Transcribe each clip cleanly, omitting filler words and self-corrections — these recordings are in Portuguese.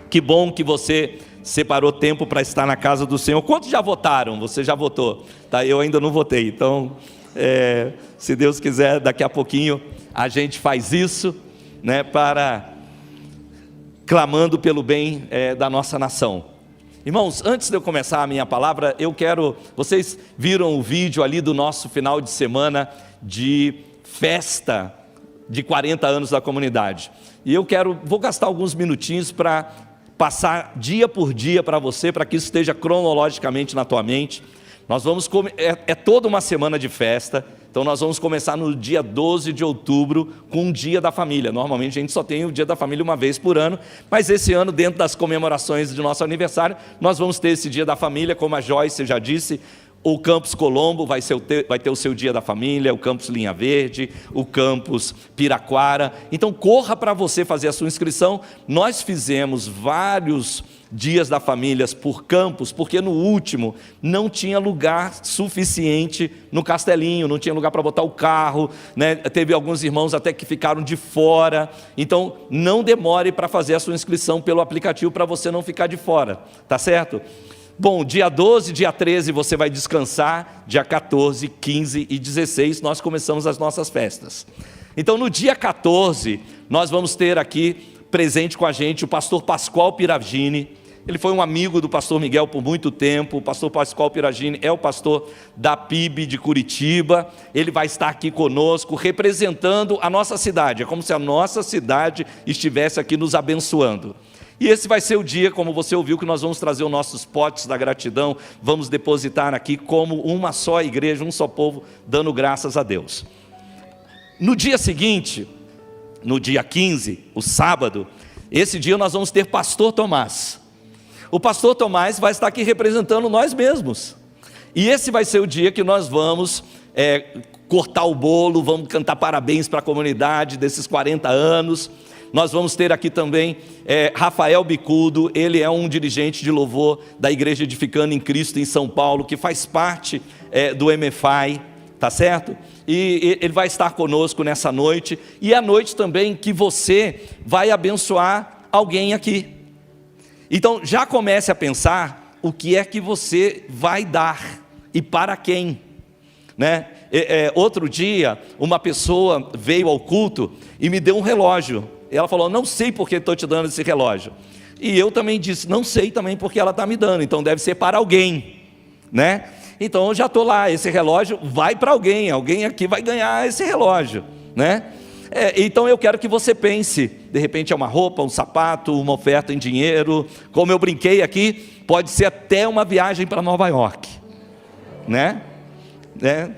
Que bom que você separou tempo para estar na casa do Senhor. Quantos já votaram? Você já votou? Tá, eu ainda não votei, então se Deus quiser, daqui a pouquinho a gente faz isso, né, clamando pelo bem da nossa nação. Irmãos, antes de eu começar a minha palavra, vocês viram o vídeo ali do nosso final de semana de festa de 40 anos da comunidade. E vou gastar alguns minutinhos para passar dia por dia para você, para que isso esteja cronologicamente na tua mente. Nós vamos toda uma semana de festa, então nós vamos começar no dia 12 de outubro com o Dia da Família. Normalmente a gente só tem o Dia da Família uma vez por ano, mas esse ano, dentro das comemorações de nosso aniversário, nós vamos ter esse Dia da Família, como a Joyce já disse. O Campus Colombo vai ter o seu Dia da Família, o Campus Linha Verde, o Campus Piraquara. Então corra para você fazer a sua inscrição. Nós fizemos vários Dias da Família por campus, porque no último não tinha lugar suficiente no Castelinho, não tinha lugar para botar o carro, né? Teve alguns irmãos até que ficaram de fora. Então não demore para fazer a sua inscrição pelo aplicativo, para você não ficar de fora, tá certo? Bom, dia 12, dia 13 você vai descansar, dia 14, 15 e 16 nós começamos as nossas festas. Então no dia 14 nós vamos ter aqui presente com a gente o pastor Pascoal Piragini. Ele foi um amigo do pastor Miguel por muito tempo. O pastor Pascoal Piragini é o pastor da PIB de Curitiba. Ele vai estar aqui conosco representando a nossa cidade. É como se a nossa cidade estivesse aqui nos abençoando. E esse vai ser o dia, como você ouviu, que nós vamos trazer os nossos potes da gratidão, vamos depositar aqui como uma só igreja, um só povo, dando graças a Deus. No dia seguinte, no dia 15, o sábado, esse dia nós vamos ter pastor Tomás. O pastor Tomás vai estar aqui representando nós mesmos. E esse vai ser o dia que nós vamos cortar o bolo, vamos cantar parabéns para a comunidade desses 40 anos. Nós vamos ter aqui também Rafael Bicudo. Ele é um dirigente de louvor da Igreja Edificando em Cristo em São Paulo, que faz parte do MFI, tá certo? E ele vai estar conosco nessa noite, e à noite também que você vai abençoar alguém aqui. Então já comece a pensar o que é que você vai dar e para quem, né? Outro dia uma pessoa veio ao culto e me deu um relógio. Ela falou: não sei porque estou te dando esse relógio. E eu também disse: não sei também porque ela está me dando, então deve ser para alguém, né? Então eu já estou lá, esse relógio vai para alguém aqui vai ganhar esse relógio, né? Então eu quero que você pense, de repente é uma roupa, um sapato, uma oferta em dinheiro, como eu brinquei aqui, pode ser até uma viagem para Nova York, né?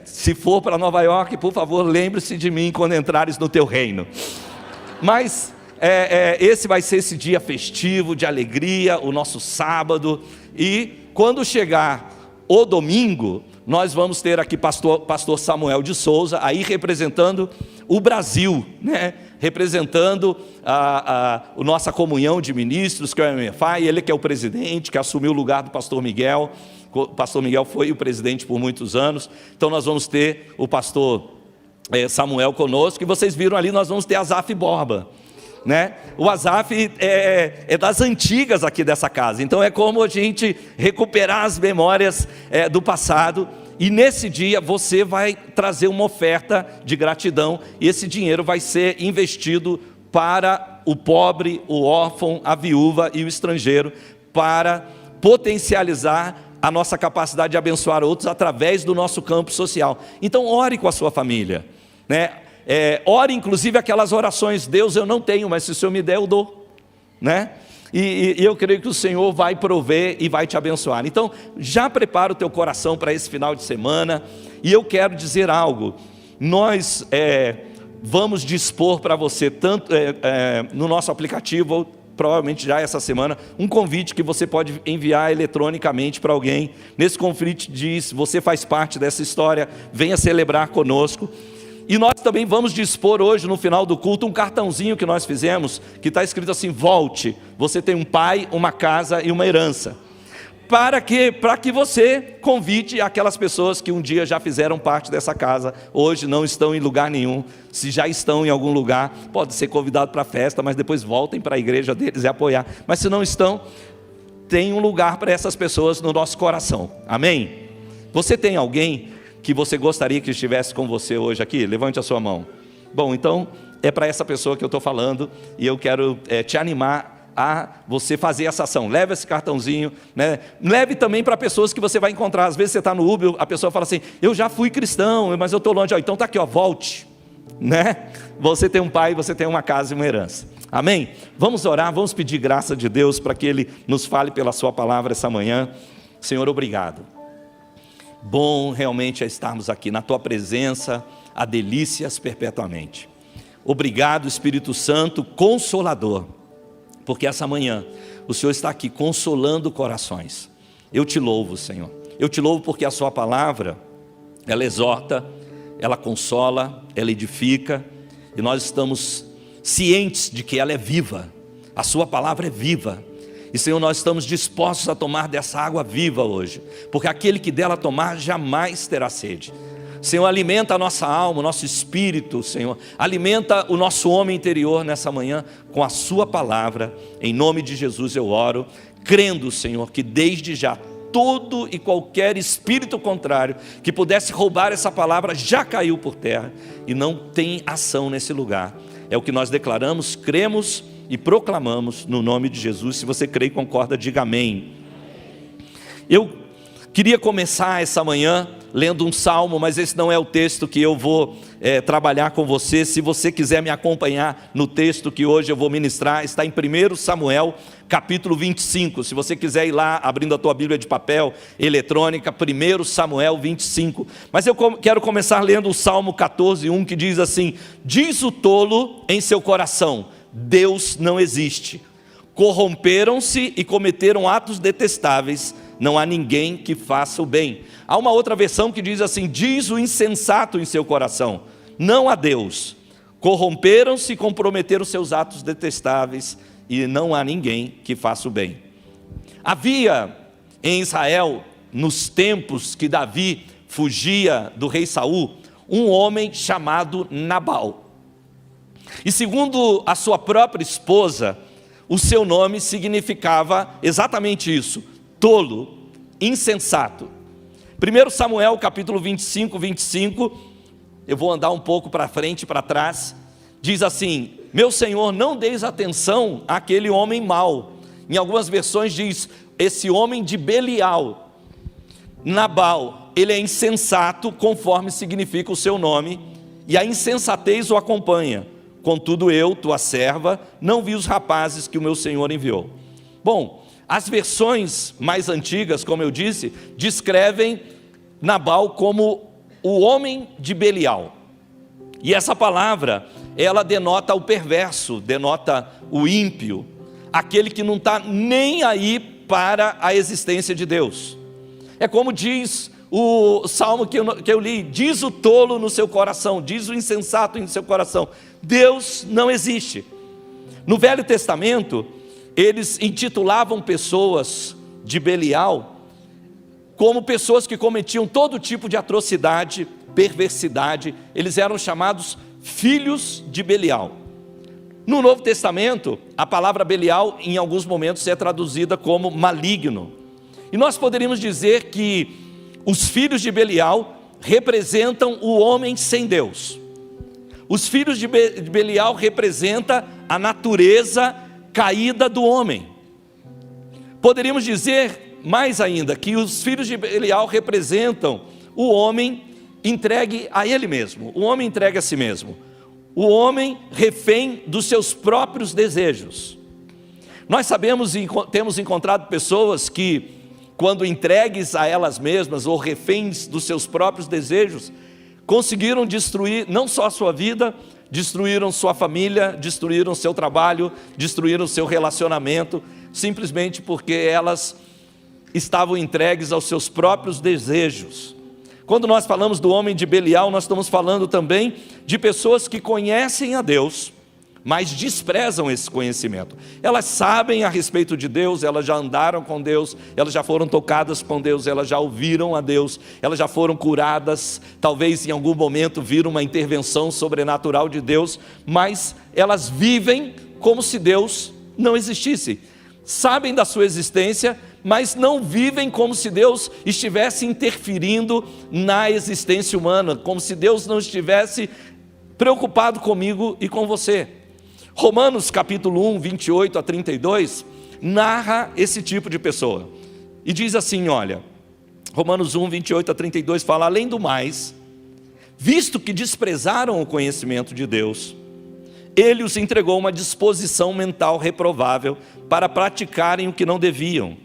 Se for para Nova York, por favor, lembre-se de mim quando entrares no teu reino. Mas esse vai ser esse dia festivo, de alegria, o nosso sábado. E quando chegar o domingo, nós vamos ter aqui pastor Samuel de Souza, aí representando o Brasil, né? Representando a nossa comunhão de ministros, que é o MFI, ele que é o presidente, que assumiu o lugar do pastor Miguel. O pastor Miguel foi o presidente por muitos anos. Então nós vamos ter o pastor Samuel conosco, e vocês viram ali, nós vamos ter Azaf Borba, né? O Azaf é das antigas aqui dessa casa, então é como a gente recuperar as memórias do passado. E nesse dia você vai trazer uma oferta de gratidão, e esse dinheiro vai ser investido para o pobre, o órfão, a viúva e o estrangeiro, para potencializar a nossa capacidade de abençoar outros através do nosso campo social. Então ore com a sua família, né? Ore inclusive aquelas orações: Deus, eu não tenho, mas se o Senhor me der, eu dou, né? E eu creio que o Senhor vai prover e vai te abençoar. Então já prepara o teu coração para esse final de semana. E eu quero dizer algo: nós vamos dispor para você, tanto no nosso aplicativo, provavelmente já essa semana, um convite que você pode enviar eletronicamente para alguém. Nesse convite diz: você faz parte dessa história, venha celebrar conosco. E nós também vamos dispor hoje, no final do culto, um cartãozinho que nós fizemos, que está escrito assim: volte, você tem um pai, uma casa e uma herança. para que você convide aquelas pessoas que um dia já fizeram parte dessa casa, hoje não estão em lugar nenhum. Se já estão em algum lugar, pode ser convidado para a festa, mas depois voltem para a igreja deles e apoiar. Mas se não estão, tem um lugar para essas pessoas no nosso coração, amém? Você tem alguém que você gostaria que estivesse com você hoje aqui? Levante a sua mão. Bom, então é para essa pessoa que eu estou falando, e eu quero te animar a você fazer essa ação. Leve esse cartãozinho, né? Leve também para pessoas que você vai encontrar. Às vezes você está no Uber, a pessoa fala assim: eu já fui cristão, mas eu estou longe. Então está aqui, volte, né? Você tem um pai, você tem uma casa e uma herança, amém? Vamos orar, vamos pedir graça de Deus para que Ele nos fale pela sua palavra essa manhã. Senhor, obrigado. Bom realmente é estarmos aqui na tua presença, há delícias perpetuamente. Obrigado, Espírito Santo, Consolador, porque essa manhã o Senhor está aqui consolando corações. Eu te louvo, Senhor. Eu te louvo porque a sua palavra, ela exorta, ela consola, ela edifica, e nós estamos cientes de que ela é viva. A sua palavra é viva. E, Senhor, nós estamos dispostos a tomar dessa água viva hoje, porque aquele que dela tomar jamais terá sede. Senhor, alimenta a nossa alma, o nosso espírito, Senhor. Alimenta o nosso homem interior nessa manhã com a sua palavra. Em nome de Jesus eu oro, crendo, Senhor, que desde já todo e qualquer espírito contrário que pudesse roubar essa palavra já caiu por terra e não tem ação nesse lugar. É o que nós declaramos, cremos e proclamamos no nome de Jesus. Se você crê e concorda, diga amém. Eu queria começar essa manhã lendo um salmo, mas esse não é o texto que eu vou trabalhar com você. Se você quiser me acompanhar no texto que hoje eu vou ministrar, está em 1 Samuel, capítulo 25. Se você quiser ir lá, abrindo a tua Bíblia de papel, eletrônica, 1 Samuel 25. Mas eu quero começar lendo o Salmo 14:1, que diz assim: diz o tolo em seu coração, Deus não existe. Corromperam-se e cometeram atos detestáveis, não há ninguém que faça o bem. Há uma outra versão que diz assim: diz o insensato em seu coração, não há Deus. Corromperam-se e comprometeram seus atos detestáveis, e não há ninguém que faça o bem. Havia em Israel, nos tempos que Davi fugia do rei Saul, um homem chamado Nabal. E segundo a sua própria esposa, o seu nome significava exatamente isso: tolo, insensato. 1 Samuel capítulo 25, eu vou andar um pouco para frente e para trás, diz assim: meu Senhor, não deis atenção àquele homem mau. Em algumas versões diz, esse homem de Belial. Nabal, ele é insensato, conforme significa o seu nome, e a insensatez o acompanha. Contudo eu, tua serva, não vi os rapazes que o meu Senhor enviou. Bom, as versões mais antigas, como eu disse, descrevem Nabal como o homem de Belial. E essa palavra, ela denota o perverso, denota o ímpio, aquele que não está nem aí para a existência de Deus. É como diz o salmo que eu li: diz o tolo no seu coração, diz o insensato em seu coração, Deus não existe. No Velho Testamento, eles intitulavam pessoas de Belial como pessoas que cometiam todo tipo de atrocidade, perversidade. Eles eram chamados filhos de Belial. No Novo Testamento, a palavra Belial em alguns momentos é traduzida como maligno. E nós poderíamos dizer que os filhos de Belial representam o homem sem Deus. Os filhos de Belial representam a natureza caída do homem. Poderíamos dizer mais ainda que os filhos de Belial representam o homem entregue a ele mesmo, o homem entregue a si mesmo, o homem refém dos seus próprios desejos. Nós sabemos e temos encontrado pessoas que, quando entregues a elas mesmas ou reféns dos seus próprios desejos, conseguiram destruir não só a sua vida, destruíram sua família, destruíram seu trabalho, destruíram seu relacionamento, simplesmente porque elas estavam entregues aos seus próprios desejos. Quando nós falamos do homem de Belial, nós estamos falando também de pessoas que conhecem a Deus, mas desprezam esse conhecimento. Elas sabem a respeito de Deus, elas já andaram com Deus, elas já foram tocadas com Deus, elas já ouviram a Deus, elas já foram curadas, talvez em algum momento viram uma intervenção sobrenatural de Deus, mas elas vivem como se Deus não existisse. Sabem da sua existência, mas não vivem como se Deus estivesse interferindo na existência humana, como se Deus não estivesse preocupado comigo e com você. Romanos capítulo 1, 28 a 32, narra esse tipo de pessoa. E diz assim, olha, Romanos 1, 28 a 32 fala: além do mais, visto que desprezaram o conhecimento de Deus, Ele os entregou uma disposição mental reprovável para praticarem o que não deviam.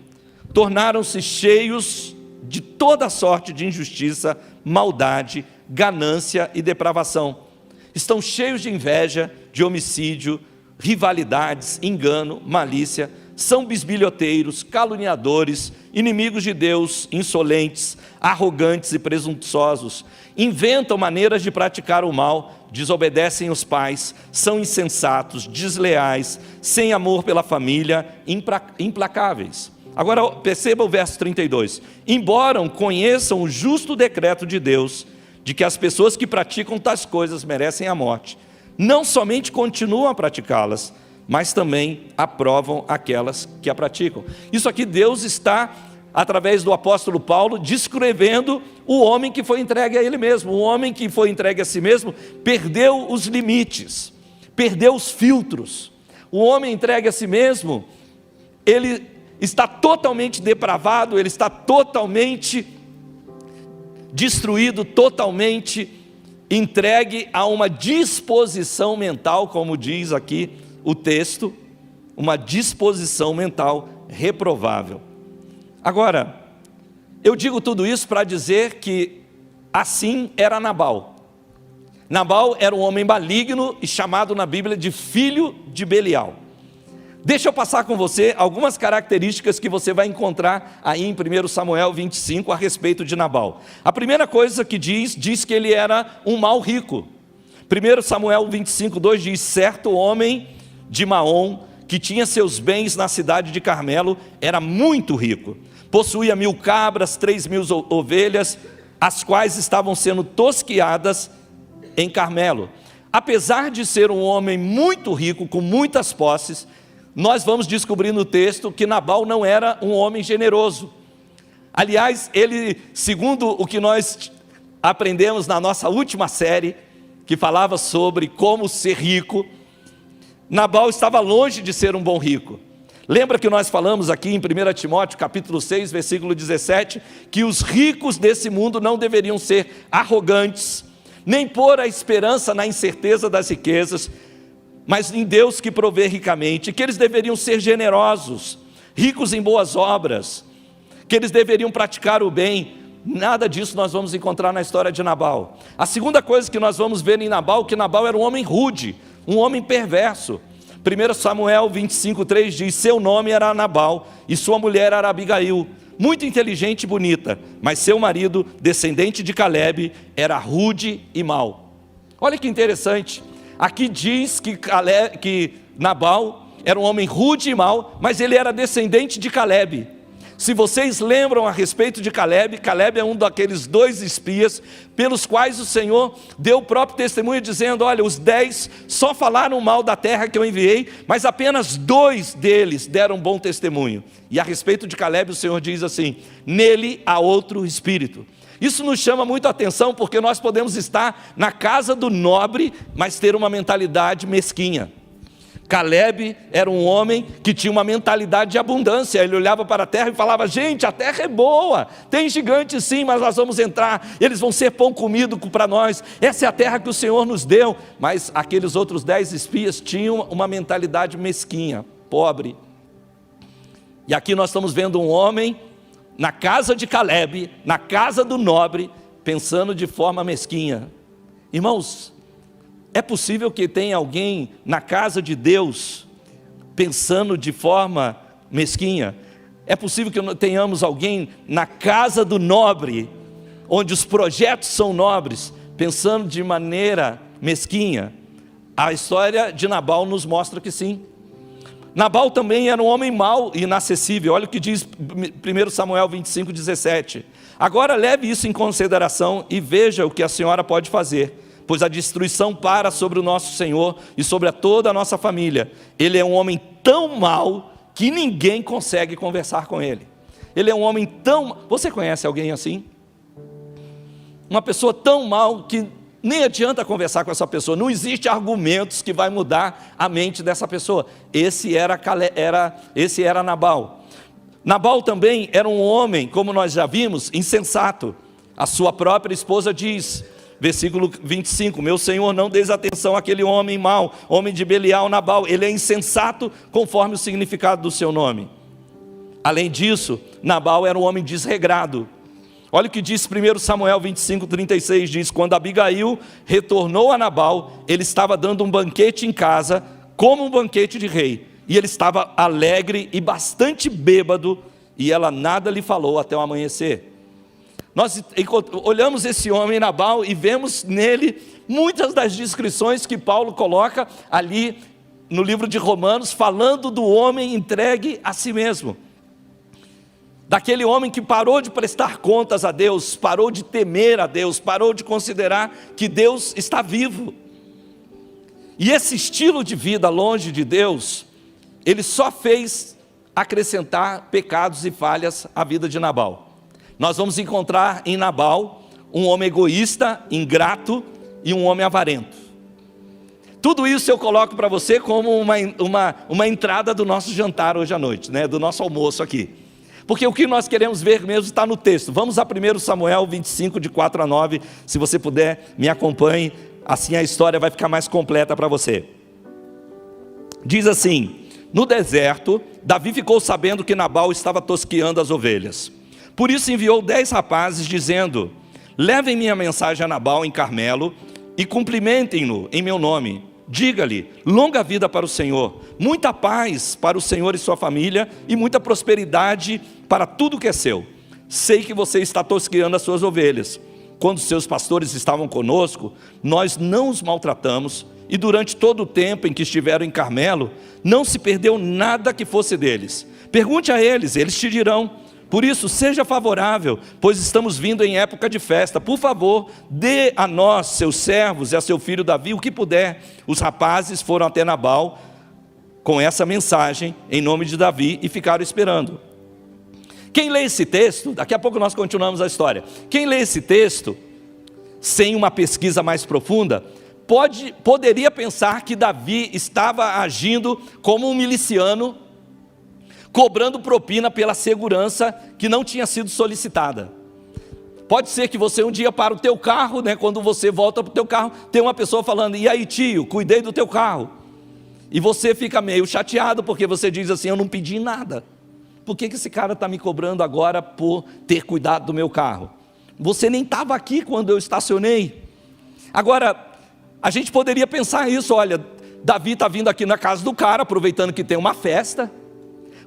Tornaram-se cheios de toda sorte de injustiça, maldade, ganância e depravação. Estão cheios de inveja, de homicídio, rivalidades, engano, malícia, são bisbilhoteiros, caluniadores, inimigos de Deus, insolentes, arrogantes e presunçosos, inventam maneiras de praticar o mal, desobedecem os pais, são insensatos, desleais, sem amor pela família, implacáveis. Agora perceba o verso 32. Embora conheçam o justo decreto de Deus, de que as pessoas que praticam tais coisas merecem a morte, não somente continuam a praticá-las, mas também aprovam aquelas que a praticam. Isso aqui Deus está, através do apóstolo Paulo, descrevendo o homem que foi entregue a ele mesmo. O homem que foi entregue a si mesmo perdeu os limites, perdeu os filtros. O homem entregue a si mesmo, ele está totalmente depravado, ele está totalmente destruído, totalmente entregue a uma disposição mental, como diz aqui o texto, uma disposição mental reprovável. Agora, eu digo tudo isso para dizer que assim era Nabal. Nabal era um homem maligno e chamado na Bíblia de filho de Belial. Deixa eu passar com você algumas características que você vai encontrar aí em 1 Samuel 25 a respeito de Nabal. A primeira coisa que diz que ele era um mau rico. 1 Samuel 25, 2 diz: certo homem de Maom, que tinha seus bens na cidade de Carmelo, era muito rico. Possuía 1000 cabras, 3000 ovelhas, as quais estavam sendo tosquiadas em Carmelo. Apesar de ser um homem muito rico, com muitas posses, nós vamos descobrir no texto que Nabal não era um homem generoso. Aliás, ele, segundo o que nós aprendemos na nossa última série, que falava sobre como ser rico, Nabal estava longe de ser um bom rico. Lembra que nós falamos aqui em 1 Timóteo capítulo 6, versículo 17, que os ricos desse mundo não deveriam ser arrogantes, nem pôr a esperança na incerteza das riquezas, mas em Deus que provê ricamente, que eles deveriam ser generosos, ricos em boas obras, que eles deveriam praticar o bem. Nada disso nós vamos encontrar na história de Nabal. A segunda coisa que nós vamos ver em Nabal, que Nabal era um homem rude, um homem perverso. 1 Samuel 25, 3 diz: seu nome era Nabal e sua mulher era Abigail, muito inteligente e bonita, mas seu marido, descendente de Caleb, era rude e mau. Olha que interessante. Aqui diz que Nabal era um homem rude e mau, mas ele era descendente de Caleb. Se vocês lembram a respeito de Caleb, Caleb é um daqueles 2 espias, pelos quais o Senhor deu o próprio testemunho, dizendo: olha, os 10 só falaram mal da terra que eu enviei, mas apenas 2 deles deram bom testemunho. E a respeito de Caleb o Senhor diz assim: nele há outro espírito. Isso nos chama muito a atenção, porque nós podemos estar na casa do nobre, mas ter uma mentalidade mesquinha. Caleb era um homem que tinha uma mentalidade de abundância. Ele olhava para a terra e falava: gente, a terra é boa, tem gigantes sim, mas nós vamos entrar, eles vão ser pão comido para nós, essa é a terra que o Senhor nos deu. Mas aqueles outros 10 espias tinham uma mentalidade mesquinha, pobre. E aqui nós estamos vendo um homem na casa de Caleb, na casa do nobre, pensando de forma mesquinha. Irmãos, é possível que tenha alguém na casa de Deus pensando de forma mesquinha? É possível que tenhamos alguém na casa do nobre, onde os projetos são nobres, pensando de maneira mesquinha? A história de Nabal nos mostra que sim. Nabal também era um homem mau e inacessível. Olha o que diz 1 Samuel 25, 17. Agora leve isso em consideração e veja o que a senhora pode fazer, pois a destruição para sobre o nosso Senhor e sobre toda a nossa família. Ele é um homem tão mau que ninguém consegue conversar com ele. Ele é um homem tão... Você conhece alguém assim? Uma pessoa tão mau que nem adianta conversar com essa pessoa. Não existe argumentos que vai mudar a mente dessa pessoa. Esse era Nabal. Nabal também era um homem, como nós já vimos, insensato. A sua própria esposa diz, versículo 25, meu senhor, não deis atenção àquele homem mau, homem de Belial, Nabal. Ele é insensato conforme o significado do seu nome. Além disso, Nabal era um homem desregrado. Olha o que diz 1 Samuel 25, 36, diz, quando Abigail retornou a Nabal, ele estava dando um banquete em casa, como um banquete de rei, e ele estava alegre e bastante bêbado, e ela nada lhe falou até o amanhecer. Nós olhamos esse homem Nabal e vemos nele muitas das descrições que Paulo coloca ali no livro de Romanos, falando do homem entregue a si mesmo. Daquele homem que parou de prestar contas a Deus, parou de temer a Deus, parou de considerar que Deus está vivo. E esse estilo de vida longe de Deus, ele só fez acrescentar pecados e falhas à vida de Nabal. Nós vamos encontrar em Nabal um homem egoísta, ingrato e um homem avarento. Tudo isso eu coloco para você como uma entrada do nosso jantar hoje à noite, né? Do nosso almoço aqui. Porque o que nós queremos ver mesmo está no texto. Vamos a 1 Samuel 25, de 4 a 9. Se você puder, me acompanhe. Assim a história vai ficar mais completa para você. Diz assim, no deserto, Davi ficou sabendo que Nabal estava tosqueando as ovelhas. Por isso enviou 10 rapazes, dizendo, levem minha mensagem a Nabal em Carmelo e cumprimentem-no em meu nome. Diga-lhe, longa vida para o Senhor, muita paz para o Senhor e sua família, e muita prosperidade para tudo que é seu. Sei que você está tosqueando as suas ovelhas. Quando seus pastores estavam conosco, nós não os maltratamos, e durante todo o tempo em que estiveram em Carmelo, não se perdeu nada que fosse deles. Pergunte a eles, eles te dirão. Por isso, seja favorável, pois estamos vindo em época de festa. Por favor, dê a nós, seus servos e a seu filho Davi, o que puder. Os rapazes foram até Nabal com essa mensagem em nome de Davi e ficaram esperando. Quem lê esse texto, daqui a pouco nós continuamos a história. Quem lê esse texto, sem uma pesquisa mais profunda, poderia pensar que Davi estava agindo como um miliciano, cobrando propina pela segurança que não tinha sido solicitada. Pode ser que você um dia para o teu carro, né, quando você volta para o teu carro, tem uma pessoa falando, e aí tio, cuidei do teu carro. E você fica meio chateado, porque você diz assim, eu não pedi nada. Por que esse cara está me cobrando agora por ter cuidado do meu carro? Você nem estava aqui quando eu estacionei. Agora, a gente poderia pensar isso, olha, Davi está vindo aqui na casa do cara, aproveitando que tem uma festa.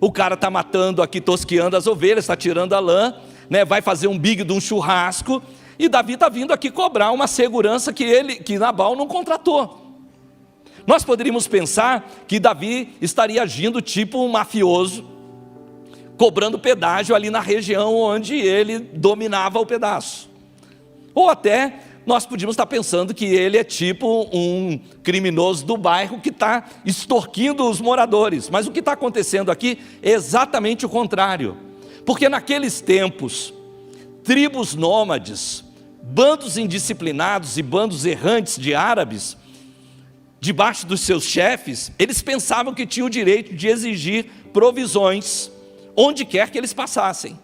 O cara está matando aqui, tosqueando as ovelhas, está tirando a lã, né, vai fazer um big de um churrasco, e Davi está vindo aqui cobrar uma segurança que Nabal não contratou. Nós poderíamos pensar que Davi estaria agindo tipo um mafioso, cobrando pedágio ali na região onde ele dominava o pedaço. Ou até nós podíamos estar pensando que ele é tipo um criminoso do bairro que está extorquindo os moradores. Mas o que está acontecendo aqui é exatamente o contrário. Porque naqueles tempos, tribos nômades, bandos indisciplinados e bandos errantes de árabes, debaixo dos seus chefes, eles pensavam que tinham o direito de exigir provisões onde quer que eles passassem.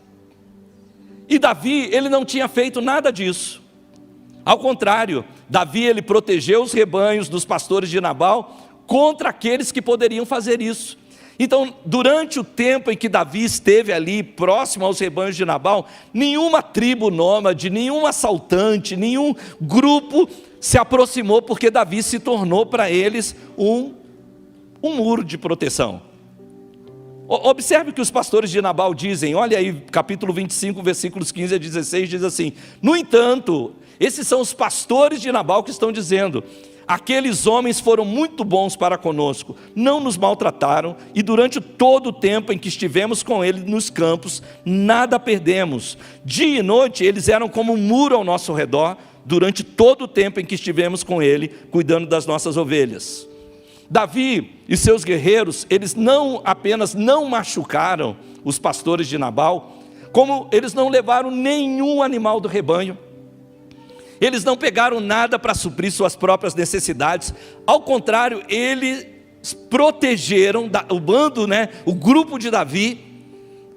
E Davi, ele não tinha feito nada disso. Ao contrário, Davi, ele protegeu os rebanhos dos pastores de Nabal contra aqueles que poderiam fazer isso. Então, durante o tempo em que Davi esteve ali, próximo aos rebanhos de Nabal, nenhuma tribo nômade, nenhum assaltante, nenhum grupo se aproximou, porque Davi se tornou para eles um muro de proteção. Observe o que os pastores de Nabal dizem, olha aí, capítulo 25, versículos 15 a 16, diz assim, no entanto, esses são os pastores de Nabal que estão dizendo, aqueles homens foram muito bons para conosco, não nos maltrataram, e durante todo o tempo em que estivemos com eles nos campos, nada perdemos. Dia e noite eles eram como um muro ao nosso redor, durante todo o tempo em que estivemos com ele, cuidando das nossas ovelhas. Davi e seus guerreiros, eles não apenas não machucaram os pastores de Nabal, como eles não levaram nenhum animal do rebanho. Eles não pegaram nada para suprir suas próprias necessidades. Ao contrário, eles protegeram o bando, o grupo de Davi,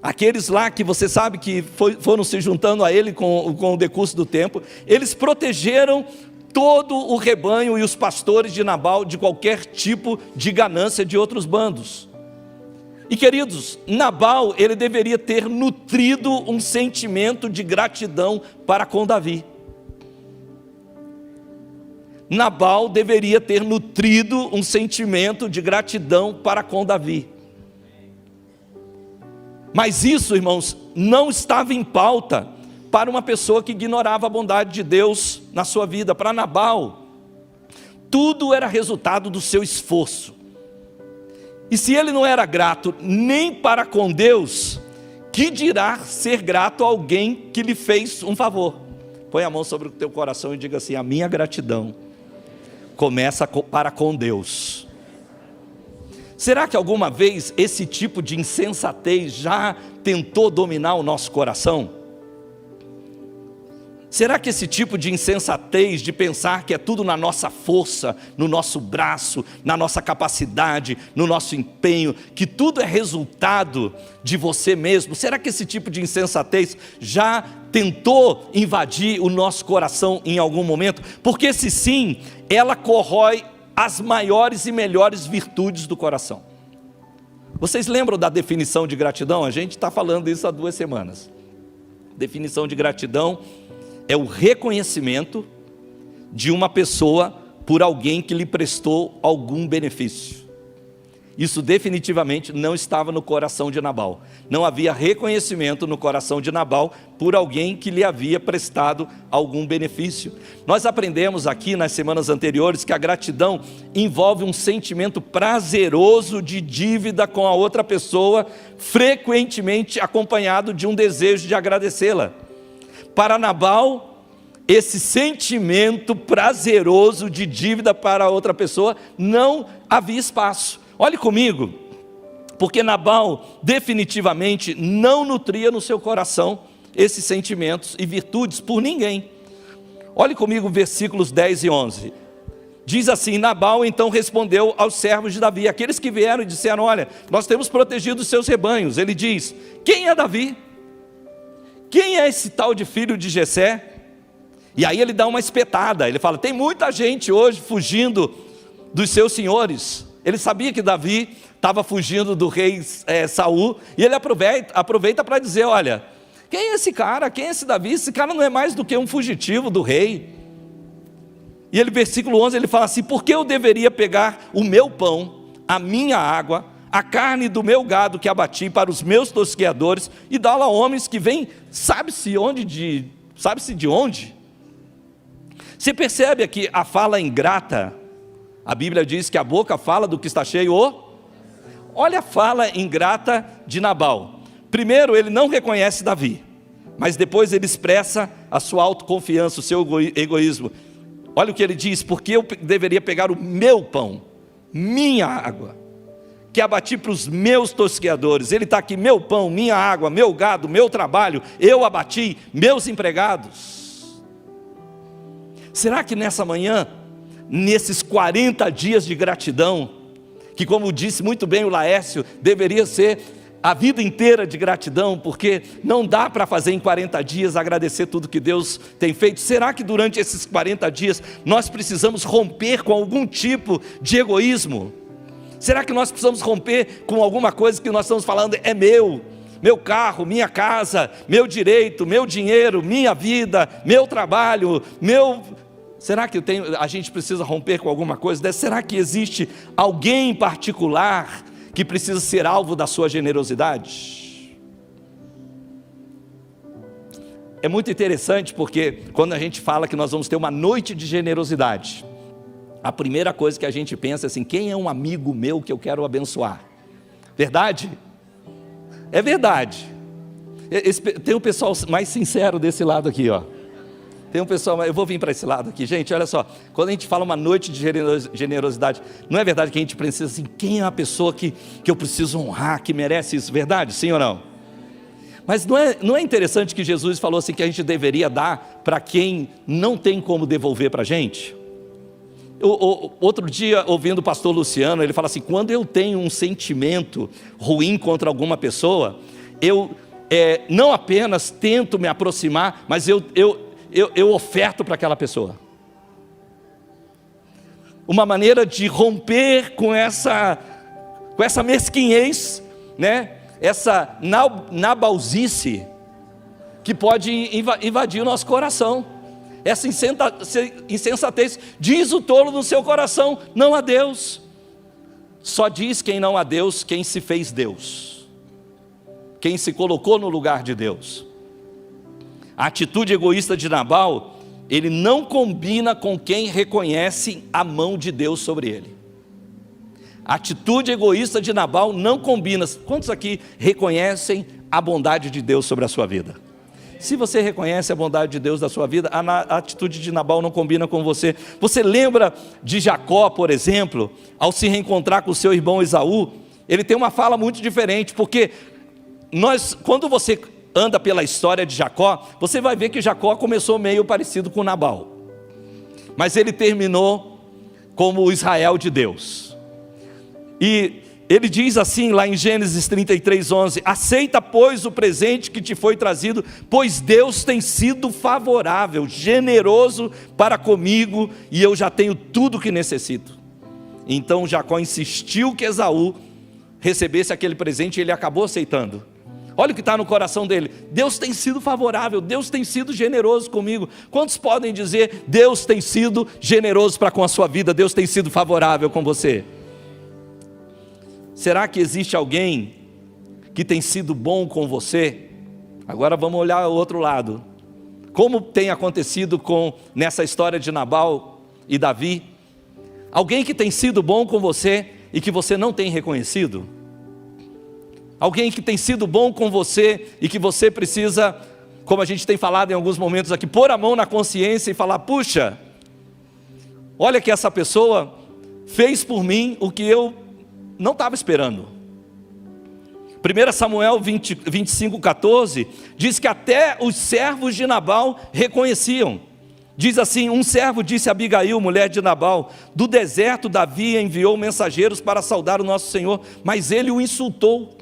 aqueles lá que você sabe que foram se juntando a ele com o decurso do tempo. Eles protegeram todo o rebanho e os pastores de Nabal de qualquer tipo de ganância de outros bandos. E queridos, Nabal, ele deveria ter nutrido um sentimento de gratidão para com Davi. Nabal deveria ter nutrido um sentimento de gratidão para com Davi. Mas isso, irmãos, não estava em pauta para uma pessoa que ignorava a bondade de Deus na sua vida. Para Nabal, tudo era resultado do seu esforço. E se ele não era grato nem para com Deus, que dirá ser grato a alguém que lhe fez um favor? Põe a mão sobre o teu coração e diga assim: a minha gratidão começa para com Deus. Será que alguma vez esse tipo de insensatez já tentou dominar o nosso coração? Será que esse tipo de insensatez de pensar que é tudo na nossa força, no nosso braço, na nossa capacidade, no nosso empenho, que tudo é resultado de você mesmo, será que esse tipo de insensatez já tentou invadir o nosso coração em algum momento? Porque se sim, ela corrói as maiores e melhores virtudes do coração. Vocês lembram da definição de gratidão? A gente está falando isso há 2 semanas. Definição de gratidão é o reconhecimento de uma pessoa por alguém que lhe prestou algum benefício. Isso definitivamente não estava no coração de Nabal. Não havia reconhecimento no coração de Nabal por alguém que lhe havia prestado algum benefício. Nós aprendemos aqui nas semanas anteriores que a gratidão envolve um sentimento prazeroso de dívida com a outra pessoa, frequentemente acompanhado de um desejo de agradecê-la. Para Nabal, esse sentimento prazeroso de dívida para outra pessoa não havia espaço. Olhe comigo, porque Nabal definitivamente não nutria no seu coração esses sentimentos e virtudes por ninguém. Olhe comigo versículos 10 e 11. Diz assim: Nabal então respondeu aos servos de Davi, aqueles que vieram e disseram: olha, nós temos protegido os seus rebanhos. Ele diz: quem é Davi? Quem é esse tal de filho de Jessé? E aí ele dá uma espetada, ele fala: tem muita gente hoje fugindo dos seus senhores. Ele sabia que Davi estava fugindo do rei Saul, e ele aproveita para dizer: olha, quem é esse cara? Quem é esse Davi? Esse cara não é mais do que um fugitivo do rei. E ele, versículo 11, ele fala assim: por que eu deveria pegar o meu pão, a minha água, a carne do meu gado que abati para os meus tosqueadores e dá-la a homens que vêm, sabe-se de onde? Você percebe aqui a fala ingrata? A Bíblia diz que a boca fala do que está cheio. Olha a fala ingrata de Nabal. Primeiro, ele não reconhece Davi, mas depois ele expressa a sua autoconfiança, o seu egoísmo. Olha o que ele diz: porque eu deveria pegar o meu pão, minha água, que abati para os meus tosqueadores. Ele está aqui: meu pão, minha água, meu gado, meu trabalho, eu abati, meus empregados. Será que nessa manhã, nesses 40 dias de gratidão, que, como disse muito bem o Laércio, deveria ser a vida inteira de gratidão, porque não dá para fazer em 40 dias agradecer tudo que Deus tem feito. Será que durante esses 40 dias nós precisamos romper com algum tipo de egoísmo? Será que nós precisamos romper com alguma coisa que nós estamos falando é meu carro, minha casa, meu direito, meu dinheiro, minha vida, meu trabalho, Será que a gente precisa romper com alguma coisa dessa? Será que existe alguém em particular que precisa ser alvo da sua generosidade? É muito interessante porque quando a gente fala que nós vamos ter uma noite de generosidade, a primeira coisa que a gente pensa é assim: quem é um amigo meu que eu quero abençoar? Verdade? É verdade. Tem um pessoal mais sincero desse lado aqui, ó. Tem um pessoal, eu vou vir para esse lado aqui. Gente, olha só, quando a gente fala uma noite de generosidade, não é verdade que a gente precisa assim: quem é a pessoa que eu preciso honrar, que merece isso? Verdade? Sim ou não? Mas não é interessante que Jesus falou assim que a gente deveria dar para quem não tem como devolver para a gente? Outro dia, ouvindo o pastor Luciano, ele fala assim: quando eu tenho um sentimento ruim contra alguma pessoa, eu não apenas tento me aproximar, mas eu oferto para aquela pessoa. Uma maneira de romper com essa mesquinhez, né? Essa nabalzice que pode invadir o nosso coração. Essa insensatez: diz o tolo no seu coração, não há Deus. Só diz quem não há Deus, quem se fez Deus, quem se colocou no lugar de Deus. A atitude egoísta de Nabal, ele não combina com quem reconhece a mão de Deus sobre ele. A atitude egoísta de Nabal não combina. Quantos aqui reconhecem a bondade de Deus sobre a sua vida? Se você reconhece a bondade de Deus da sua vida, a atitude de Nabal não combina com você. Você lembra de Jacó, por exemplo, ao se reencontrar com o seu irmão Esaú? Ele tem uma fala muito diferente, porque quando você anda pela história de Jacó, você vai ver que Jacó começou meio parecido com Nabal, mas ele terminou como o Israel de Deus. E ele diz assim lá em Gênesis 33:11: aceita, pois, o presente que te foi trazido, pois Deus tem sido favorável, generoso para comigo, e eu já tenho tudo o que necessito. Então Jacó insistiu que Esaú recebesse aquele presente, e ele acabou aceitando. Olha o que está no coração dele: Deus tem sido favorável, Deus tem sido generoso comigo. Quantos podem dizer: Deus tem sido generoso para com a sua vida, Deus tem sido favorável com você? Será que existe alguém que tem sido bom com você? Agora vamos olhar o outro lado. Como tem acontecido nessa história de Nabal e Davi? Alguém que tem sido bom com você e que você não tem reconhecido? Alguém que tem sido bom com você e que você precisa, como a gente tem falado em alguns momentos aqui, pôr a mão na consciência e falar: puxa, olha que essa pessoa fez por mim o que eu não estava esperando. 1 Samuel 25:14 diz que até os servos de Nabal reconheciam. Diz assim: um servo disse a Abigail, mulher de Nabal: do deserto Davi enviou mensageiros para saudar o nosso Senhor, mas ele o insultou.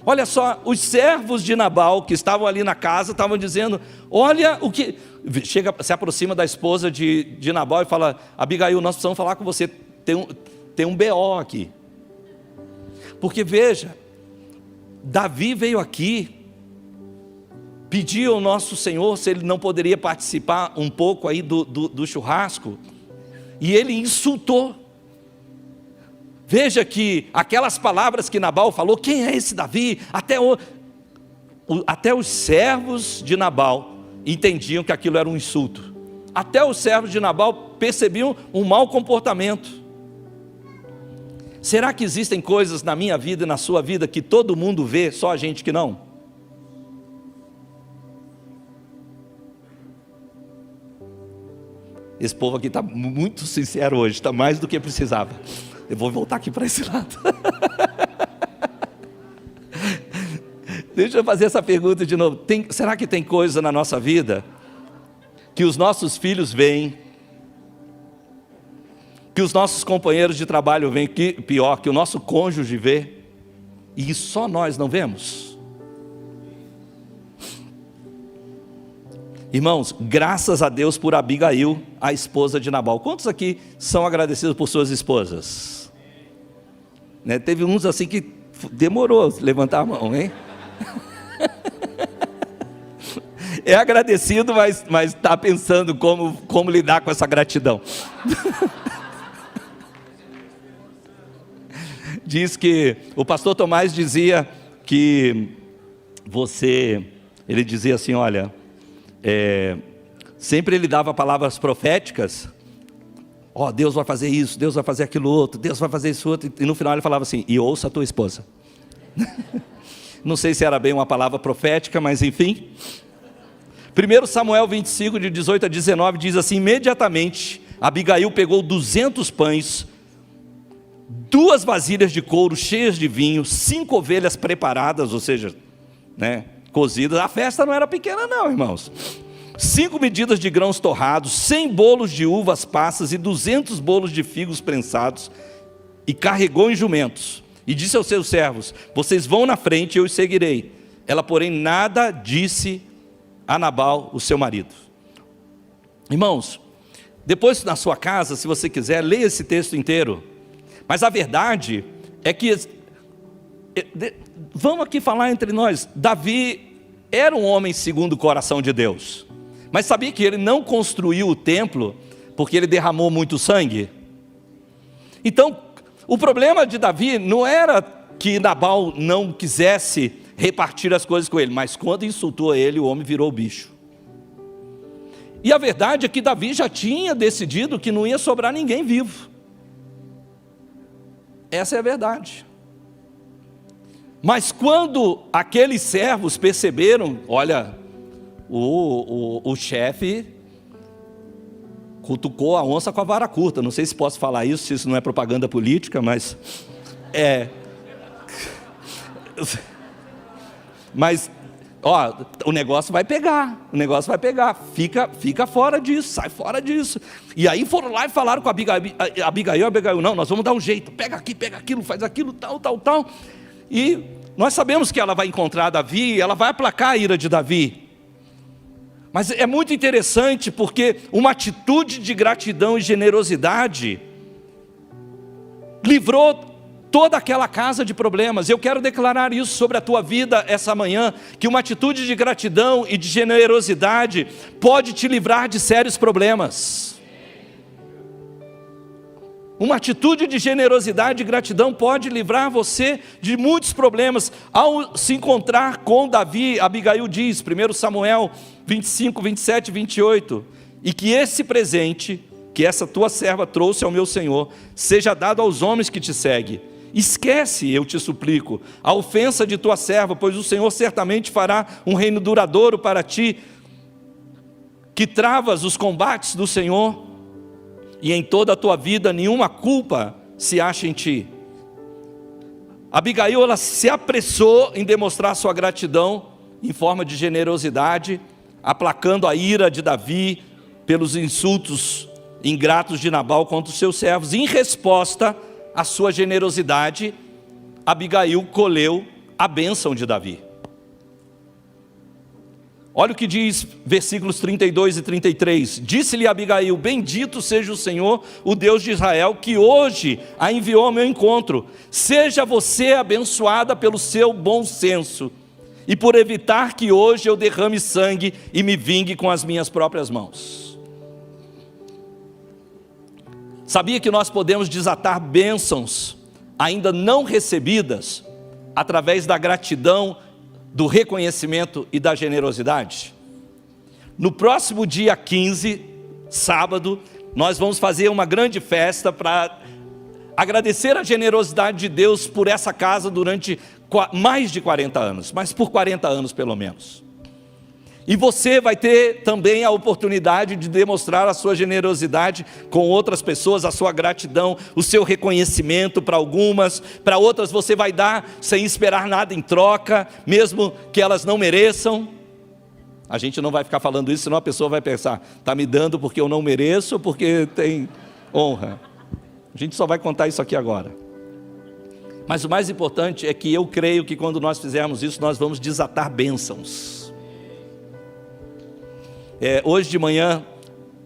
Olha só, os servos de Nabal que estavam ali na casa estavam dizendo: olha o que... se aproxima da esposa de Nabal e fala: Abigail, nós precisamos falar com você, tem um BO aqui. Porque veja, Davi veio aqui, pediu ao nosso Senhor se ele não poderia participar um pouco aí do churrasco, e ele insultou. Veja que aquelas palavras que Nabal falou: quem é esse Davi? Até os servos de Nabal entendiam que aquilo era um insulto. Até os servos de Nabal percebiam um mau comportamento. Será que existem coisas na minha vida e na sua vida que todo mundo vê, só a gente que não? Esse povo aqui está muito sincero hoje, está mais do que precisava. Eu vou voltar aqui para esse lado. Deixa eu fazer essa pergunta de novo. Será que tem coisa na nossa vida que os nossos filhos veem, que os nossos companheiros de trabalho veem, pior, que o nosso cônjuge vê, e só nós não vemos? Irmãos, graças a Deus por Abigail, a esposa de Nabal. Quantos aqui são agradecidos por suas esposas? Né? Teve uns assim que demorou a levantar a mão, hein? É agradecido, mas está pensando como lidar com essa gratidão. Diz que o pastor Tomás dizia que ele dizia assim: olha, sempre ele dava palavras proféticas ó, Deus vai fazer isso, Deus vai fazer aquilo outro, Deus vai fazer isso outro, e no final ele falava assim, e ouça a tua esposa. Não sei se era bem uma palavra profética, mas enfim. 1 Samuel 25, de 18 a 19, diz assim, imediatamente Abigail pegou 200 pães, 2 vasilhas de couro cheias de vinho, 5 ovelhas preparadas, ou seja, né, cozidas. A festa não era pequena não, irmãos. 5 medidas de grãos torrados, 100 bolos de uvas passas e 200 bolos de figos prensados, e carregou em jumentos, e disse aos seus servos, vocês vão na frente e eu os seguirei. Ela, porém, nada disse a Nabal, o seu marido. Irmãos, depois na sua casa, se você quiser, leia esse texto inteiro, mas a verdade é que, vamos aqui falar entre nós, Davi era um homem segundo o coração de Deus, mas sabia que ele não construiu o templo, porque ele derramou muito sangue? Então, o problema de Davi não era que Nabal não quisesse repartir as coisas com ele, mas quando insultou ele, o homem virou bicho. E a verdade é que Davi já tinha decidido que não ia sobrar ninguém vivo. Essa é a verdade. Mas quando aqueles servos perceberam, olha, o chefe cutucou a onça com a vara curta. Não sei se posso falar isso, se isso não é propaganda política, mas mas, ó, o negócio vai pegar, fica fora disso, sai fora disso. E aí foram lá e falaram com Abigail, não, nós vamos dar um jeito, pega aqui, pega aquilo, faz aquilo, tal. E nós sabemos que ela vai encontrar Davi, ela vai aplacar a ira de Davi. Mas é muito interessante porque uma atitude de gratidão e generosidade livrou toda aquela casa de problemas. Eu quero declarar isso sobre a tua vida essa manhã, que uma atitude de gratidão e de generosidade pode te livrar de sérios problemas. Uma atitude de generosidade e gratidão pode livrar você de muitos problemas. Ao se encontrar com Davi, Abigail diz, 1 Samuel 25, 27 e 28, e que esse presente, que essa tua serva trouxe ao meu Senhor, seja dado aos homens que te seguem. Esquece, eu te suplico, a ofensa de tua serva, pois o Senhor certamente fará um reino duradouro para ti, que travas os combates do Senhor, e em toda a tua vida nenhuma culpa se acha em ti. Abigail, ela se apressou em demonstrar sua gratidão em forma de generosidade, aplacando a ira de Davi pelos insultos ingratos de Nabal contra os seus servos. Em resposta à sua generosidade, Abigail colheu a bênção de Davi. Olha o que diz versículos 32 e 33. Disse-lhe Abigail, bendito seja o Senhor, o Deus de Israel, que hoje a enviou ao meu encontro. Seja você abençoada pelo seu bom senso, e por evitar que hoje eu derrame sangue e me vingue com as minhas próprias mãos. Sabia que nós podemos desatar bênçãos ainda não recebidas através da gratidão, do reconhecimento e da generosidade? No próximo dia 15, sábado, nós vamos fazer uma grande festa para agradecer a generosidade de Deus por essa casa durante mais de 40 anos, mas por 40 anos pelo menos. E você vai ter também a oportunidade de demonstrar a sua generosidade com outras pessoas, a sua gratidão, o seu reconhecimento para algumas, para outras você vai dar sem esperar nada em troca, mesmo que elas não mereçam. A gente não vai ficar falando isso, senão a pessoa vai pensar, está me dando porque eu não mereço ou porque tem honra. A gente só vai contar isso aqui agora. Mas o mais importante é que eu creio que quando nós fizermos isso, nós vamos desatar bênçãos. Hoje de manhã,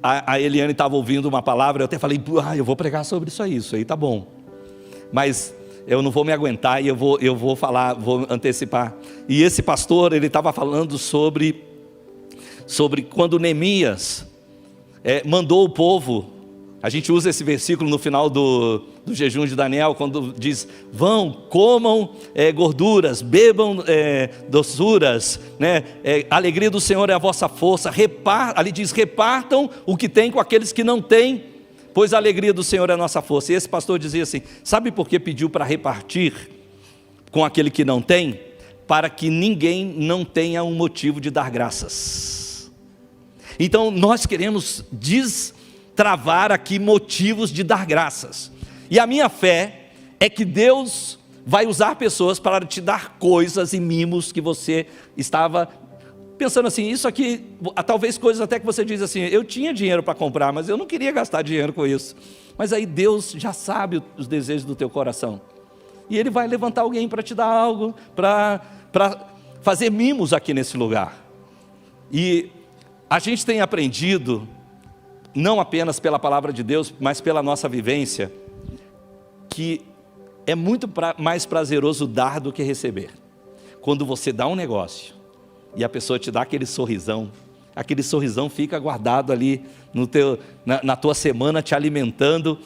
a Eliane estava ouvindo uma palavra, eu até falei, eu vou pregar sobre isso aí tá bom. Mas eu não vou me aguentar e eu vou falar, vou antecipar. E esse pastor, ele estava falando sobre quando Neemias mandou o povo. A gente usa esse versículo no final do jejum de Daniel, quando diz, vão, comam gorduras, bebam doçuras, né? A alegria do Senhor é a vossa força, ali diz, repartam o que tem com aqueles que não têm, pois a alegria do Senhor é a nossa força. E esse pastor dizia assim: sabe por que pediu para repartir com aquele que não tem? Para que ninguém não tenha um motivo de dar graças. Então nós queremos destravar aqui motivos de dar graças. E a minha fé é que Deus vai usar pessoas para te dar coisas e mimos que você estava pensando assim, isso aqui, talvez coisas até que você diz assim, eu tinha dinheiro para comprar, mas eu não queria gastar dinheiro com isso. Mas aí Deus já sabe os desejos do teu coração. E Ele vai levantar alguém para te dar algo, para fazer mimos aqui nesse lugar. E a gente tem aprendido, não apenas pela palavra de Deus, mas pela nossa vivência, que é muito mais prazeroso dar do que receber. Quando você dá um negócio e a pessoa te dá aquele sorrisão fica guardado ali na tua semana, te alimentando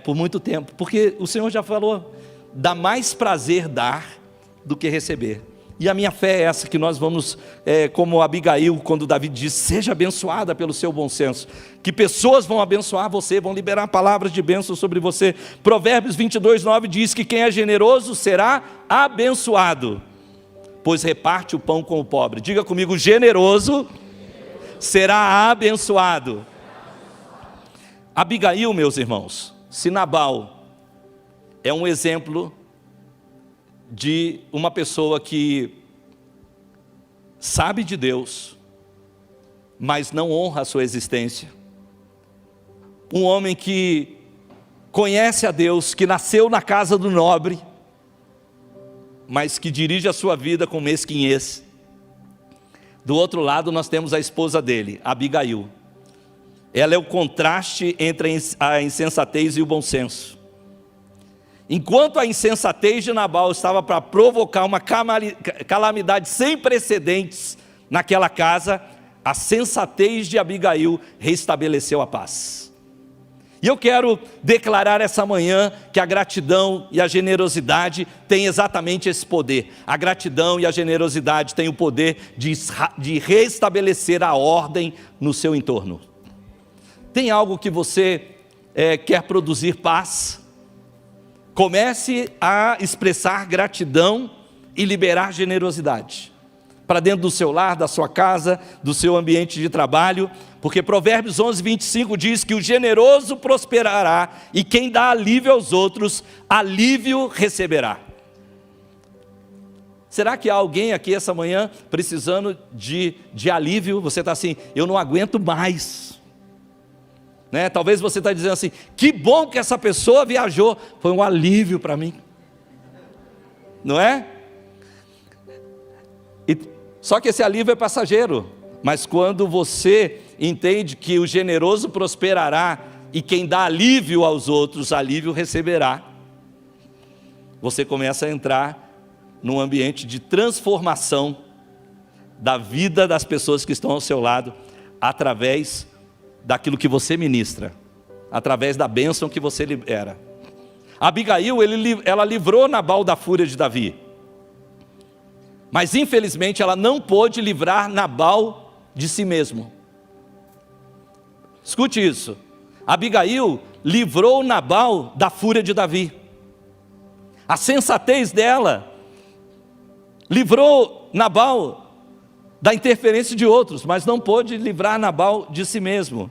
por muito tempo. Porque o Senhor já falou, dá mais prazer dar do que receber. E a minha fé é essa, que nós vamos, como Abigail, quando Davi diz, seja abençoada pelo seu bom senso, que pessoas vão abençoar você, vão liberar palavras de bênção sobre você. Provérbios 22:9 diz que quem é generoso será abençoado, pois reparte o pão com o pobre. Diga comigo, generoso será abençoado. Abigail, meus irmãos, se Nabal é um exemplo de uma pessoa que sabe de Deus, mas não honra a sua existência, um homem que conhece a Deus, que nasceu na casa do nobre, mas que dirige a sua vida com mesquinhez. Do outro lado nós temos a esposa dele, Abigail. Ela é o contraste entre a insensatez e o bom senso. Enquanto a insensatez de Nabal estava para provocar uma calamidade sem precedentes naquela casa, a sensatez de Abigail restabeleceu a paz. E eu quero declarar essa manhã que a gratidão e a generosidade têm exatamente esse poder. A gratidão e a generosidade têm o poder de restabelecer a ordem no seu entorno. Tem algo que você quer produzir paz? Comece a expressar gratidão e liberar generosidade para dentro do seu lar, da sua casa, do seu ambiente de trabalho, porque Provérbios 11:25 diz que o generoso prosperará e quem dá alívio aos outros, alívio receberá. Será que há alguém aqui essa manhã precisando de alívio? Você está assim, eu não aguento mais. Talvez você está dizendo assim, que bom que essa pessoa viajou, foi um alívio para mim, não é? Só que esse alívio é passageiro, mas quando você entende que o generoso prosperará e quem dá alívio aos outros, alívio receberá, você começa a entrar num ambiente de transformação da vida das pessoas que estão ao seu lado, através daquilo que você ministra, através da bênção que você libera. Abigail, ela livrou Nabal da fúria de Davi, mas infelizmente ela não pôde livrar Nabal de si mesmo. Escute isso, Abigail livrou Nabal da fúria de Davi. A sensatez dela livrou Nabal da interferência de outros, mas não pôde livrar Nabal de si mesmo.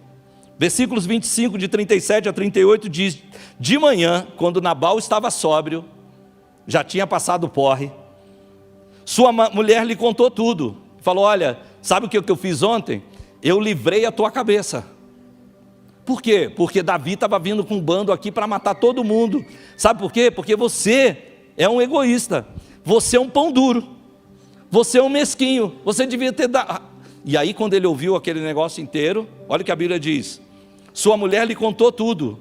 Versículos 25, de 37 a 38 diz, de manhã, quando Nabal estava sóbrio, já tinha passado o porre, sua mulher lhe contou tudo, falou, olha, sabe o que eu fiz ontem? Eu livrei a tua cabeça. Por quê? Porque Davi estava vindo com um bando aqui para matar todo mundo. Sabe por quê? Porque você é um egoísta, você é um pão duro, você é um mesquinho, você devia ter dado. E aí quando ele ouviu aquele negócio inteiro, olha o que a Bíblia diz, sua mulher lhe contou tudo,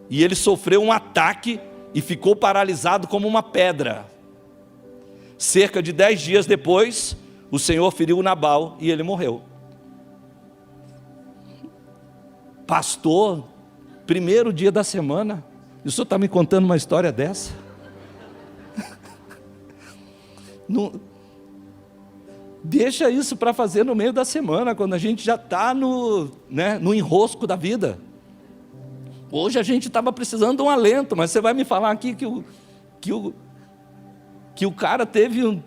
e ele sofreu um ataque e ficou paralisado como uma pedra. Cerca de 10 dias depois, o Senhor feriu Nabal e ele morreu. Pastor, primeiro dia da semana, o senhor está me contando uma história dessa? Não, deixa isso para fazer no meio da semana, quando a gente já está no enrosco da vida. Hoje a gente estava precisando de um alento, mas você vai me falar aqui que o cara teve um...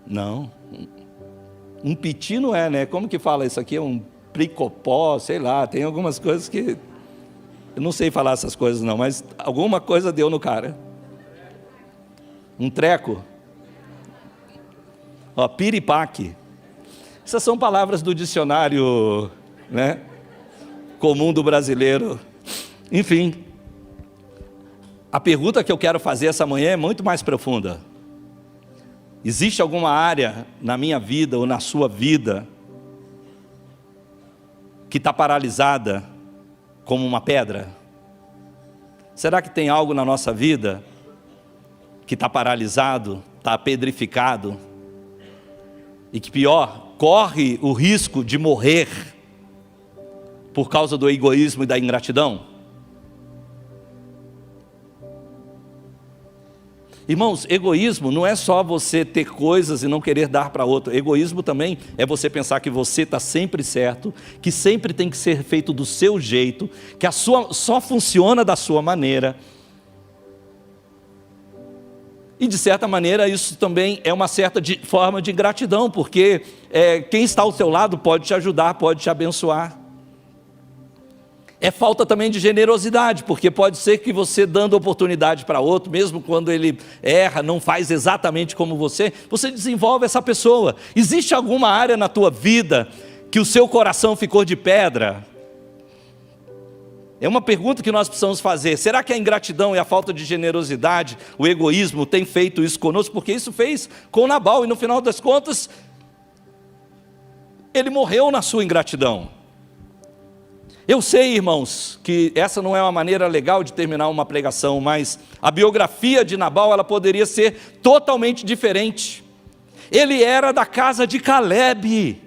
Não, um piti não é, né? Como que fala isso aqui? É um pricopó, sei lá, tem algumas coisas que... Eu não sei falar essas coisas não, mas alguma coisa deu no cara. Um treco. Ó, piripaque. Essas são palavras do dicionário, né, comum do brasileiro. Enfim, a pergunta que eu quero fazer essa manhã é muito mais profunda. Existe alguma área na minha vida ou na sua vida que está paralisada como uma pedra? Será que tem algo na nossa vida que está paralisado, está pedrificado, e que pior, corre o risco de morrer por causa do egoísmo e da ingratidão? Irmãos, egoísmo não é só você ter coisas e não querer dar para outro. Egoísmo também é você pensar que você está sempre certo, que sempre tem que ser feito do seu jeito, que só funciona da sua maneira. E de certa maneira isso também é uma certa forma de ingratidão, porque quem está ao seu lado pode te ajudar, pode te abençoar. É falta também de generosidade, porque pode ser que você dando oportunidade para outro, mesmo quando ele erra, não faz exatamente como você desenvolve essa pessoa. Existe alguma área na tua vida que o seu coração ficou de pedra? É uma pergunta que nós precisamos fazer. Será que a ingratidão e a falta de generosidade, o egoísmo tem feito isso conosco? Porque isso fez com Nabal e no final das contas, ele morreu na sua ingratidão. Eu sei, irmãos, que essa não é uma maneira legal de terminar uma pregação, mas a biografia de Nabal, ela poderia ser totalmente diferente. Ele era da casa de Calebe,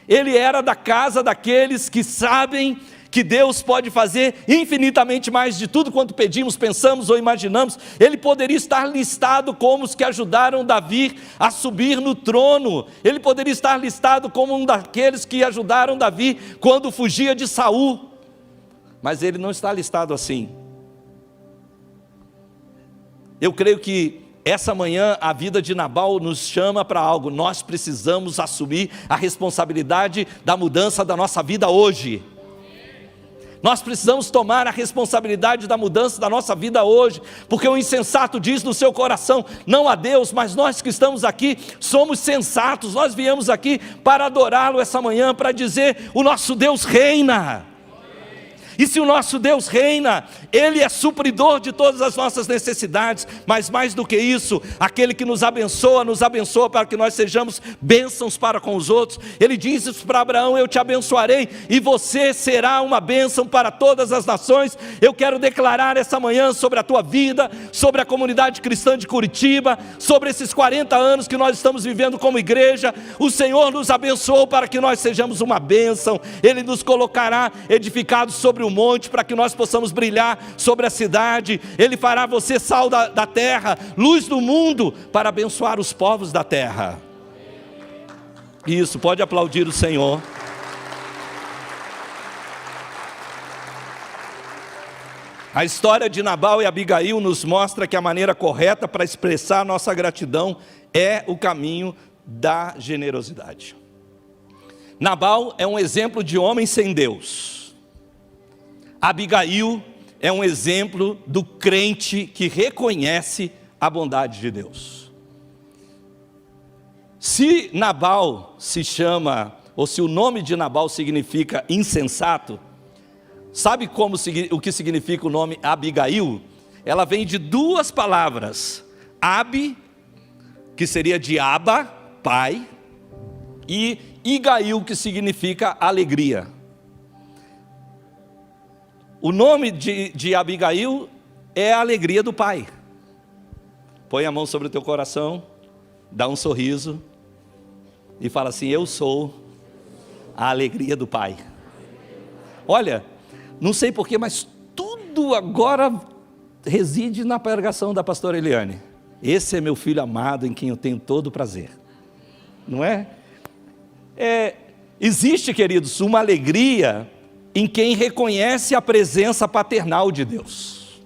ele era da casa daqueles que sabem que Deus pode fazer infinitamente mais de tudo quanto pedimos, pensamos ou imaginamos. Ele poderia estar listado como os que ajudaram Davi a subir no trono. Ele poderia estar listado como um daqueles que ajudaram Davi quando fugia de Saul. Mas ele não está listado assim. Eu creio que essa manhã a vida de Nabal nos chama para algo. Nós precisamos assumir a responsabilidade da mudança da nossa vida hoje. Nós precisamos tomar a responsabilidade da mudança da nossa vida hoje, porque o insensato diz no seu coração, não a Deus, mas nós que estamos aqui, somos sensatos, nós viemos aqui para adorá-lo essa manhã, para dizer, o nosso Deus reina. E se o nosso Deus reina, Ele é supridor de todas as nossas necessidades, mas mais do que isso, aquele que nos abençoa para que nós sejamos bênçãos para com os outros. Ele diz isso para Abraão, eu te abençoarei e você será uma bênção para todas as nações. Eu quero declarar essa manhã sobre a tua vida, sobre a comunidade cristã de Curitiba, sobre esses 40 anos que nós estamos vivendo como igreja. O Senhor nos abençoou para que nós sejamos uma bênção. Ele nos colocará edificados sobre o monte para que nós possamos brilhar sobre a cidade. Ele fará você sal da terra, luz do mundo, para abençoar os povos da terra. Isso, pode aplaudir o Senhor. A história de Nabal e Abigail nos mostra que a maneira correta para expressar nossa gratidão é o caminho da generosidade. Nabal é um exemplo de homem sem Deus. Abigail é um exemplo do crente que reconhece a bondade de Deus. Se Nabal se chama, ou se o nome de Nabal significa insensato, sabe o que significa o nome Abigail? Ela vem de duas palavras, Abi, que seria de Aba, pai, e Igail, que significa alegria. O nome de Abigail é a alegria do pai. Põe a mão sobre o teu coração, dá um sorriso e fala assim, eu sou a alegria do pai. Olha, não sei porquê, mas tudo agora reside na pregação da pastora Eliane. Esse é meu filho amado em quem eu tenho todo o prazer. Não é? Existe, queridos, uma alegria em quem reconhece a presença paternal de Deus.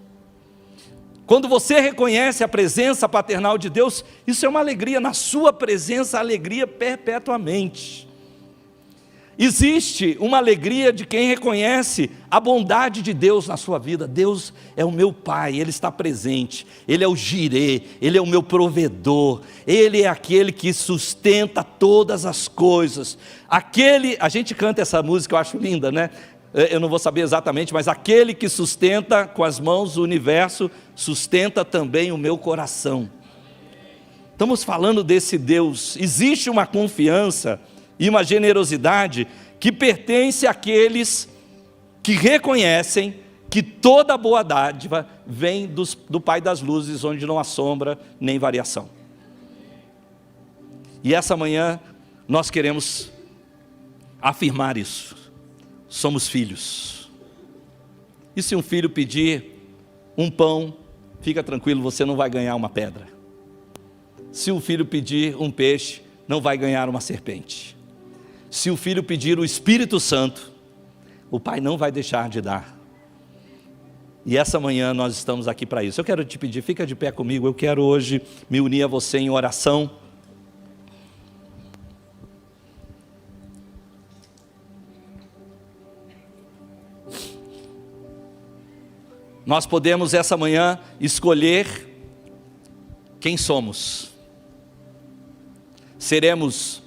Quando você reconhece a presença paternal de Deus, isso é uma alegria, na sua presença, alegria perpetuamente. Existe uma alegria de quem reconhece a bondade de Deus na sua vida. Deus é o meu Pai, Ele está presente, Ele é o Jirê, Ele é o meu provedor, Ele é aquele que sustenta todas as coisas. A gente canta essa música, eu acho linda, né? Eu não vou saber exatamente, mas aquele que sustenta com as mãos o universo, sustenta também o meu coração. Estamos falando desse Deus. Existe uma confiança e uma generosidade que pertence àqueles que reconhecem que toda boa dádiva vem do Pai das luzes, onde não há sombra nem variação. E essa manhã nós queremos afirmar isso. Somos filhos. E se um filho pedir um pão, fica tranquilo, você não vai ganhar uma pedra. Se o filho pedir um peixe, não vai ganhar uma serpente. Se o filho pedir o Espírito Santo, o Pai não vai deixar de dar. E essa manhã nós estamos aqui para isso. Eu quero te pedir, fica de pé comigo, eu quero hoje me unir a você em oração. Nós podemos essa manhã escolher quem somos. Seremos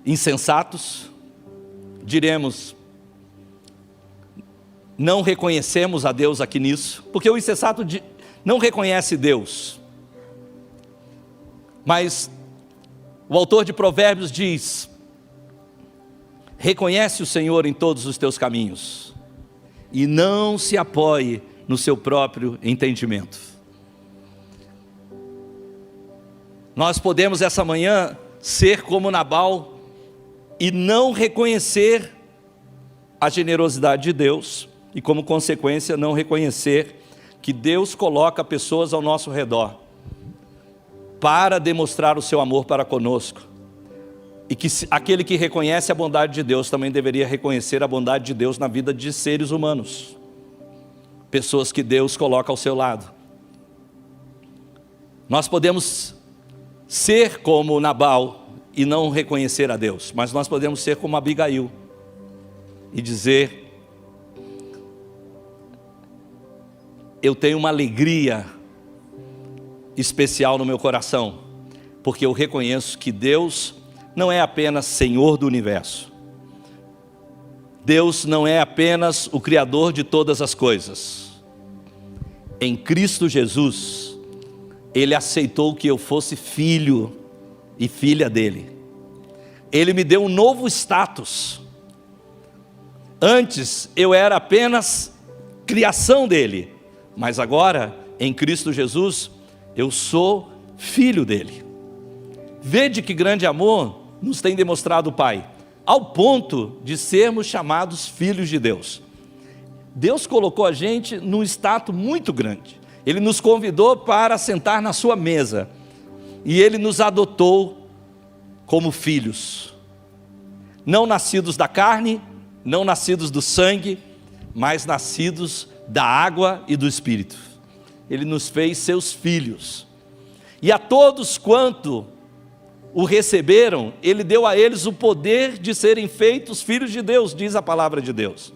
insensatos, diremos, não reconhecemos a Deus aqui nisso, porque o insensato não reconhece Deus. Mas o autor de Provérbios diz: reconhece o Senhor em todos os teus caminhos, e não se apoie no seu próprio entendimento. Nós podemos essa manhã ser como Nabal e não reconhecer a generosidade de Deus, e como consequência não reconhecer que Deus coloca pessoas ao nosso redor para demonstrar o seu amor para conosco, e que aquele que reconhece a bondade de Deus também deveria reconhecer a bondade de Deus na vida de seres humanos, pessoas que Deus coloca ao seu lado. Nós podemos ser como Nabal e não reconhecer a Deus, mas nós podemos ser como Abigail e dizer: eu tenho uma alegria especial no meu coração, porque eu reconheço que Deus não é apenas Senhor do universo, Deus não é apenas o Criador de todas as coisas. Em Cristo Jesus, Ele aceitou que eu fosse filho e filha dele. Ele me deu um novo status. Antes eu era apenas criação dele, mas agora em Cristo Jesus eu sou filho dele. Vede que grande amor nos tem demonstrado o Pai, ao ponto de sermos chamados filhos de Deus. Deus colocou a gente num status muito grande. Ele nos convidou para sentar na sua mesa, e Ele nos adotou como filhos, não nascidos da carne, não nascidos do sangue, mas nascidos da água e do Espírito. Ele nos fez seus filhos, e a todos quanto o receberam, Ele deu a eles o poder de serem feitos filhos de Deus, diz a palavra de Deus.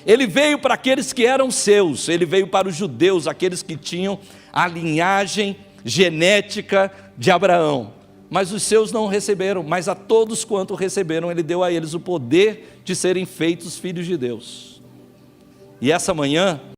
Ele veio para aqueles que eram seus, Ele veio para os judeus, aqueles que tinham a linhagem genética de Abraão, mas os seus não receberam. Mas a todos quanto receberam, Ele deu a eles o poder de serem feitos filhos de Deus. E essa manhã